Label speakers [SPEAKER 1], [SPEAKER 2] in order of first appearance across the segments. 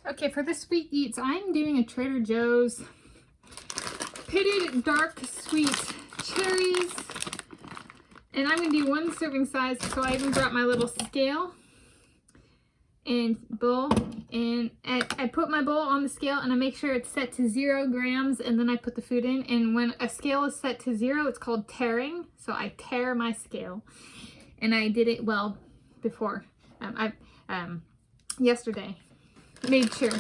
[SPEAKER 1] Okay, for the sweet eats, I'm doing a Trader Joe's pitted dark sweet cherries. And I'm going to do 1 serving size, so I even brought my little scale and bowl. And I put my bowl on the scale and I make sure it's set to 0 grams, and then I put the food in. And when a scale is set to 0, it's called tearing. So I tear my scale. And I did it well before. Yesterday made sure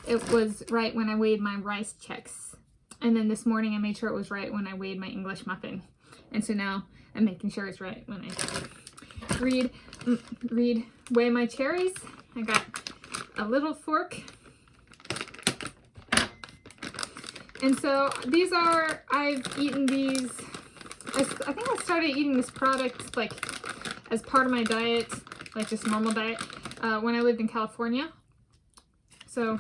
[SPEAKER 1] it was right when I weighed my rice checks. And then this morning I made sure it was right when I weighed my English muffin. And so now I'm making sure it's right when I weigh my cherries. I got a little fork. And so these are, I've eaten these, I think I started eating this product like as part of my diet, like just normal diet, when I lived in California. So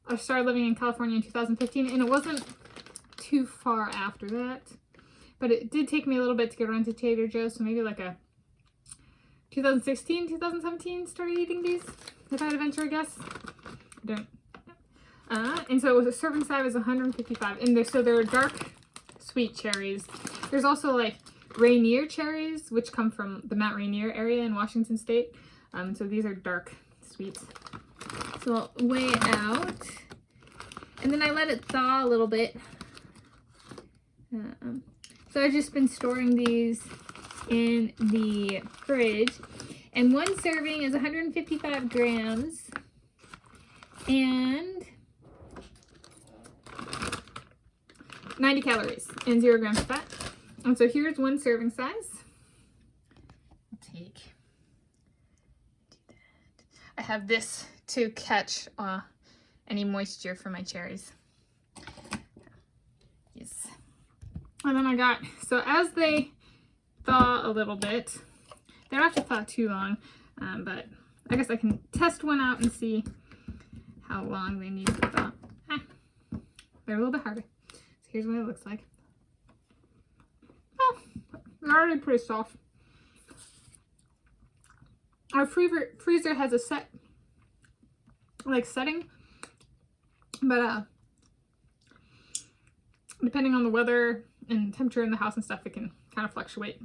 [SPEAKER 1] I started living in California in 2015, and it wasn't too far after that. But it did take me a little bit to get around to Trader Joe's, so maybe like a 2016, 2017 started eating these, if I had a venture, I guess. I don't. And so it was a serving size was 155, and so they're dark sweet cherries. There's also like Rainier cherries, which come from the Mount Rainier area in Washington State. So these are dark sweets. So I'll weigh it out, and then I let it thaw a little bit. So I've just been storing these in the fridge, and 1 serving is 155 grams and 90 calories and 0 grams of fat. And so here's 1 serving size. I'll take. I have this to catch any moisture from my cherries. Yes. And then I got, so as they thaw a little bit, they don't have to thaw too long, but I guess I can test one out and see how long they need to thaw. They're a little bit harder. So here's what it looks like. Oh, they're already pretty soft. Our freezer has a set, like, setting, but depending on the weather and temperature in the house and stuff, it can kind of fluctuate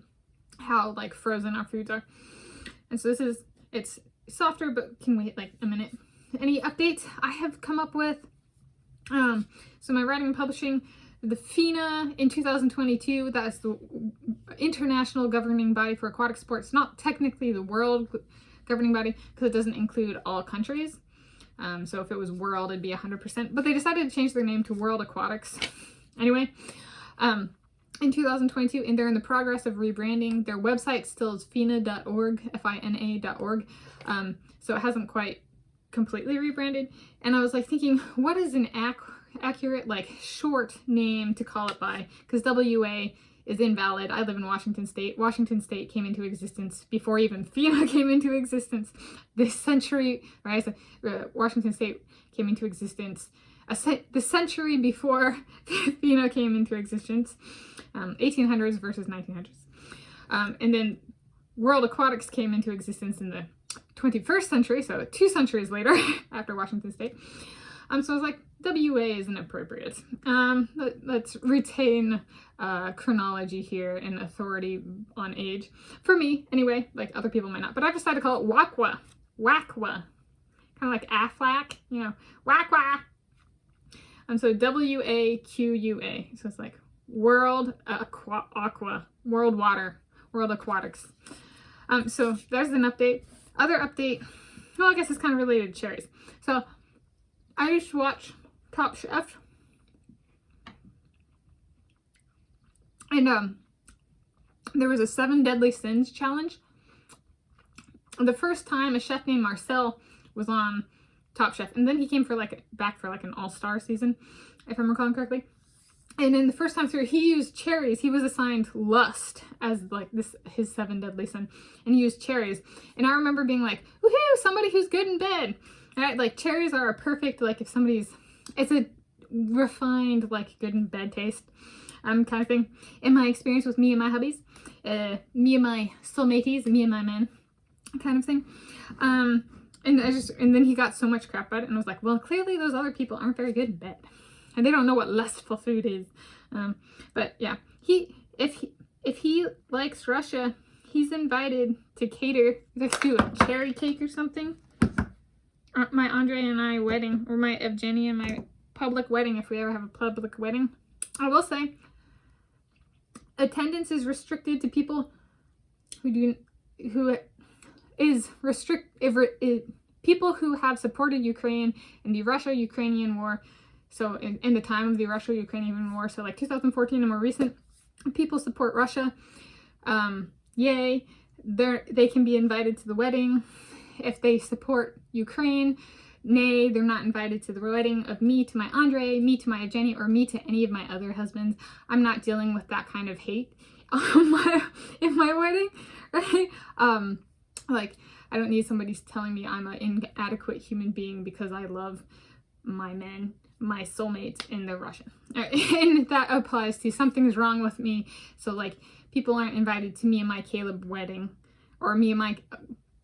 [SPEAKER 1] how like frozen our foods are. And so it's softer, but can wait like a minute. Any updates I have come up with? So my writing and publishing, the FINA in 2022, that's the International Governing Body for Aquatic Sports, not technically the world governing body because it doesn't include all countries. So if it was world, it'd be 100%, but they decided to change their name to World Aquatics. Anyway, in 2022, and they're in the progress of rebranding. Their website still is fina.org, FINA.org. So it hasn't quite completely rebranded. And I was like thinking, what is an accurate, like, short name to call it by? Because WA is invalid. I live in Washington State. Washington State came into existence before even FINA came into existence. This century, right? So, Washington State came into existence the century before FINA came into existence, 1800s versus 1900s. And then World Aquatics came into existence in the 21st century, so 2 centuries later after Washington State. So I was like, WA isn't appropriate. Let's retain chronology here and authority on age. For me, anyway, like other people might not. But I've decided to call it WAQWA. WAQWA. Kind of like Aflac, you know, WAQWA. So WAQUA. So it's like World Aqua, World Water, World Aquatics. So there's an update. Other update, well, I guess it's kind of related to cherries. So I used to watch Top Chef. And there was a 7 Deadly Sins challenge. The first time a chef named Marcel was on Top Chef, and then he came back for an all-star season, if I'm recalling correctly. And then the first time through, he used cherries. He was assigned lust as like his 7 deadly sin, and he used cherries. And I remember being like, woohoo, somebody who's good in bed. Right? Like, cherries are a perfect, like, if somebody's, it's a refined, like, good in bed taste kind of thing. In my experience with me and my hubbies, me and my soulmates, me and my men kind of thing. And then he got so much crap about it, and I was like, well, clearly those other people aren't very good in bed, and they don't know what lustful food is. But yeah, if he likes Russia, he's invited to cater. Let's do a cherry cake or something. My Andre and I wedding, or my Evgeny and my public wedding, if we ever have a public wedding. I will say, attendance is restricted to people people who have supported Ukraine in the Russia-Ukrainian war. So in the time of the Russia-Ukrainian war, so like 2014 and more recent, people support Russia. Yay. They can be invited to the wedding. If they support Ukraine, nay, they're not invited to the wedding of me to my Andre, me to my Evgeny, or me to any of my other husbands. I'm not dealing with that kind of hate in my wedding, right? Like, I don't need somebody telling me I'm an inadequate human being because I love my men, my soulmates, and they're Russian. And that applies to something's wrong with me. So, like, people aren't invited to me and my Caleb wedding, or me and my...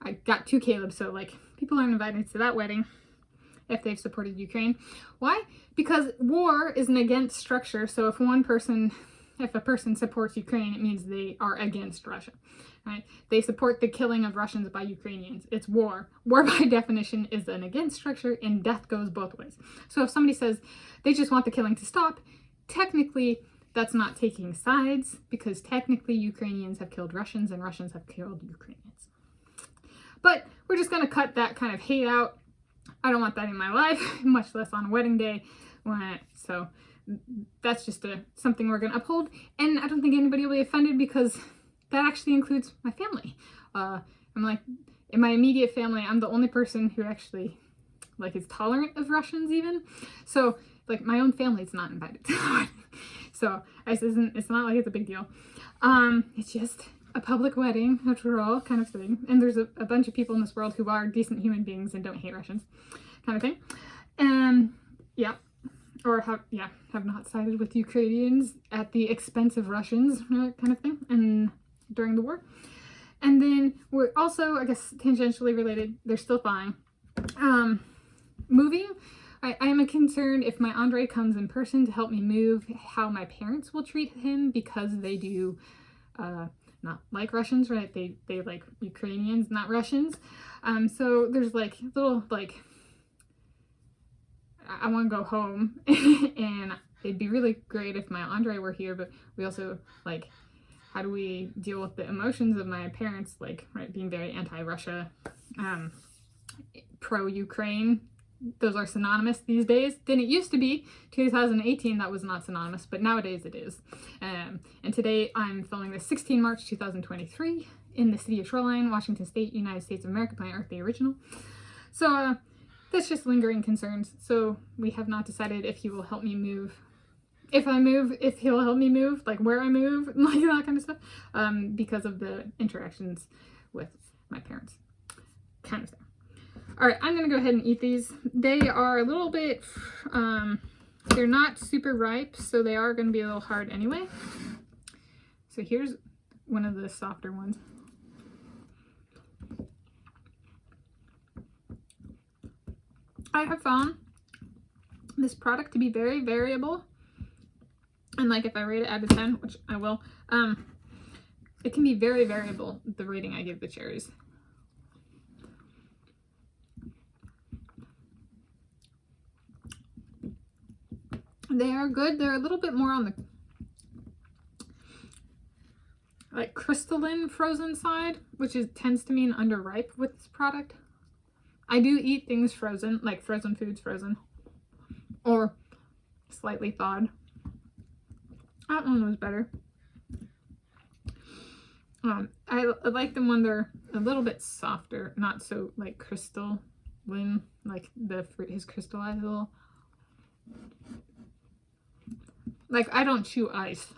[SPEAKER 1] I got 2 Calebs, so like people aren't invited to that wedding if they've supported Ukraine. Why? Because war is an against structure. So if a person supports Ukraine, it means they are against Russia, right? They support the killing of Russians by Ukrainians. It's war. War by definition is an against structure, and death goes both ways. So if somebody says they just want the killing to stop, technically that's not taking sides, because technically Ukrainians have killed Russians and Russians have killed Ukrainians. But we're just going to cut that kind of hate out. I don't want that in my life, much less on wedding day. So that's just something we're going to uphold. And I don't think anybody will be offended, because that actually includes my family. I'm like, in my immediate family, I'm the only person who actually like is tolerant of Russians even. So like my own family's not invited to the wedding. So it's not like it's a big deal. It's just a public wedding, after all, kind of thing. And there's a bunch of people in this world who are decent human beings and don't hate Russians, kind of thing. Yeah. Or have not sided with Ukrainians at the expense of Russians, kind of thing, and during the war. And then we're also, I guess, tangentially related, they're still fine. Moving, I am concerned if my Andre comes in person to help me move, how my parents will treat him, because they do not like Russians, right? They like Ukrainians, not Russians. So there's like little like, I want to go home, and it'd be really great if my Andre were here, but we also like, how do we deal with the emotions of my parents, like, right, being very anti-Russia, pro-Ukraine. Those are synonymous these days. Than it used to be. 2018, that was not synonymous, but nowadays it is. And today I'm filming this 16 March 2023 in the city of Shoreline, Washington State, United States of America, Planet Earth, the original. So that's just lingering concerns. So we have not decided if he will help me move. If I move, if he'll help me move, like where I move, like that kind of stuff, because of the interactions with my parents, kind of thing. All right, I'm gonna go ahead and eat these. They are a little bit, they're not super ripe, so they are gonna be a little hard anyway. So here's one of the softer ones. I have found this product to be very variable. And like if I rate it out of 10, which I will, it can be very variable, the rating I give the cherries. They are good. They're a little bit more on the like crystalline frozen side, which tends to mean underripe with this product. I do eat things frozen, like frozen foods frozen, or slightly thawed. That one was better. I like them when they're a little bit softer, not so like crystalline, like the fruit is crystallized a little. Like, I don't chew ice.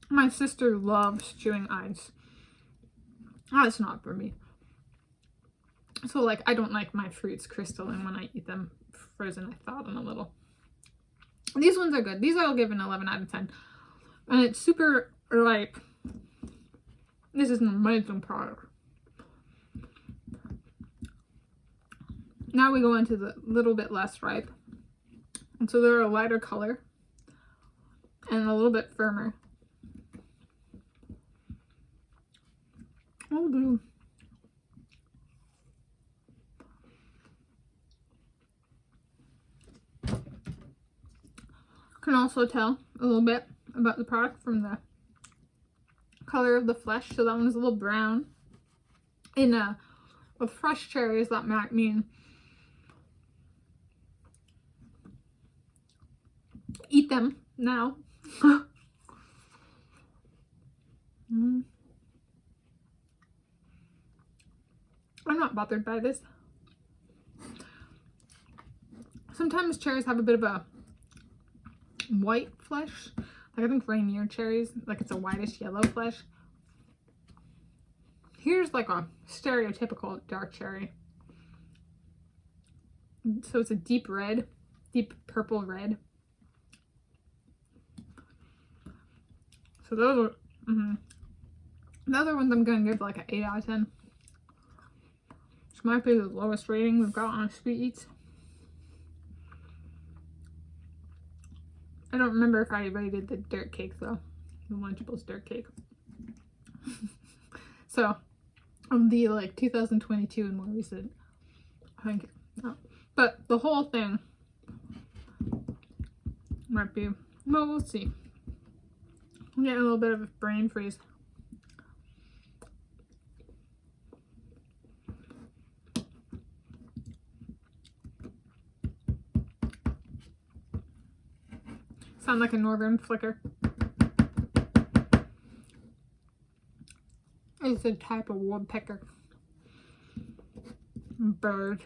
[SPEAKER 1] My sister loves chewing ice. That's not for me. So, like, I don't like my fruits crystalline when I eat them frozen. I thaw them a little. These ones are good. These I'll give an 11 out of 10. And it's super ripe. This is an amazing product. Now we go into the little bit less ripe. And so they're a lighter color and a little bit firmer. Oh, blue. Can also tell a little bit about the product from the color of the flesh. So that one is a little brown. With fresh cherries, that might mean eat them now. I'm not bothered by this. Sometimes cherries have a bit of a white flesh. Like I think Rainier cherries, like it's a whitish yellow flesh. Here's like a stereotypical dark cherry. So it's a deep red, deep purple red. So those are, the other ones I'm going to give like an 8 out of 10. Which might be the lowest rating we've got on Sweet Eats. I don't remember if I rated the dirt cake though. The Lunchables dirt cake. So, of the like 2022 and more recent, I think, no. But the whole thing might be, well, we'll see. I'm getting a little bit of a brain freeze. Sound like a northern flicker. It's a type of woodpecker. Bird.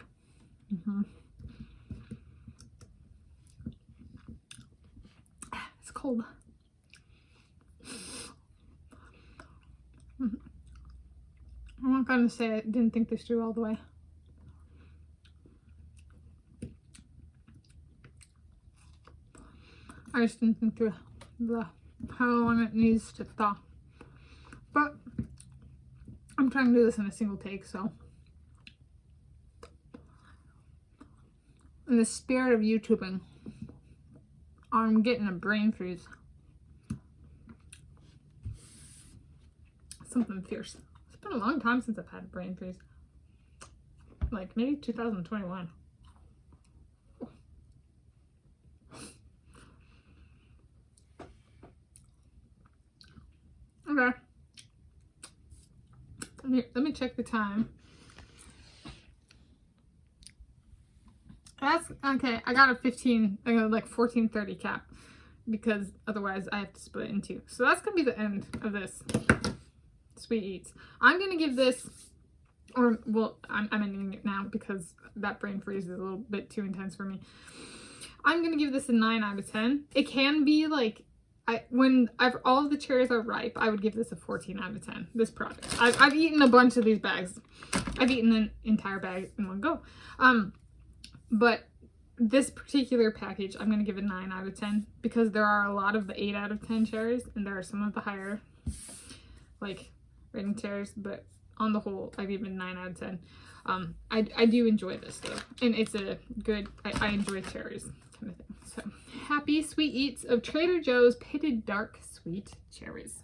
[SPEAKER 1] It's cold. I'm not gonna say I didn't think this through all the way. I just didn't think through how long it needs to thaw. But I'm trying to do this in a single take, so in the spirit of YouTubing, I'm getting a brain freeze. Something fierce. It's been a long time since I've had a brain freeze. Like maybe 2021. Okay. Let me check the time. That's okay. I got a 14:30 cap because otherwise I have to split it in two. So that's gonna be the end of this Sweet Eats. I'm gonna give this, or well, I'm ending it now because that brain freeze is a little bit too intense for me. I'm gonna give this a 9 out of 10. It can be like, when all of the cherries are ripe, I would give this a 14 out of 10. This product. I've eaten a bunch of these bags. I've eaten an entire bag in one go. But this particular package, I'm gonna give a 9 out of 10 because there are a lot of the 8 out of 10 cherries, and there are some of the higher, like, rating cherries. But on the whole, I've given 9 out of 10. I do enjoy this though, and it's a good. I enjoy cherries kind of thing. So happy Sweet Eats of Trader Joe's Pitted Dark Sweet Cherries.